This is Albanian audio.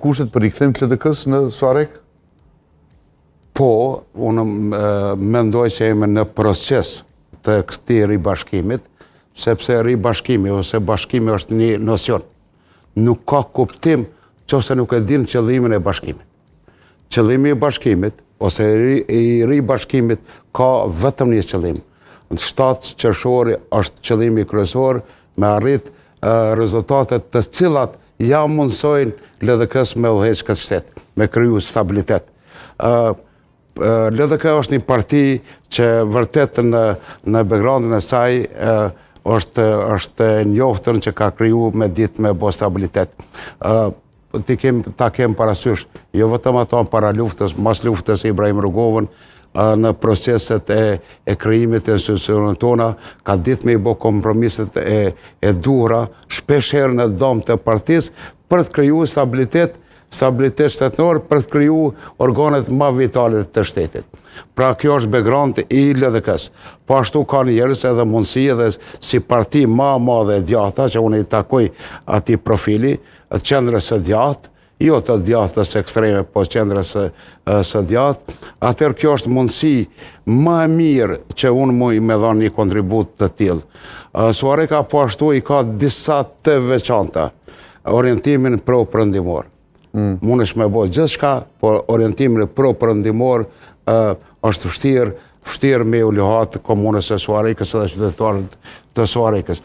kushtet për rikthim të LDK-s në Suarek? Po, unë mendoj që jemi në proces të këtij ribashkimit, sepse ribashkimi ose bashkimi është një nocion. Nuk ka kuptim nëse nuk e din qëllimin e bashkimit. Qëllimi i bashkimit ose i ribashkimit ka vetëm një qëllim. 7 qershori është qëllimi kryesor, me arrit rezultatet të cilat ja mundsojnë LDK-s me udhëheq këtë shtet, me kriju stabilitet. LDK është një parti që vërtet në backgroundin e saj është njoftën që ka kriju me ditë me bo stabilitet. Ta kem parasysh, jo vetëm ato para luftës, mas luftës Ibrahim Rugovën, në proceset e krijimit të institucioneve tona, ka ditë me i bo kompromiset e duhura, shpesh herë në dom të partisë, për të kriju stabilitet shtetënor, për të kriju organet ma vitale të shtetit. Pra kjo është background i LDK-s. Po ashtu ka njerëz edhe mundësi edhe si parti ma madhe e djata, që unë i takoj ati profili, qendrës së djatë, jo të djatës ekstreme, po qendrës së djatë, atër kjo është mundësi ma mirë që unë muj me dhanë një kontribut të tillë. Suareka po ashtu i ka disa të veçanta, orientimin pro-perëndimor. Mund është me bo gjithë shka, po orientimin pro-perëndimor është vështirë me u lehat komunës e Suarekës dhe qytetarët të Suarekës.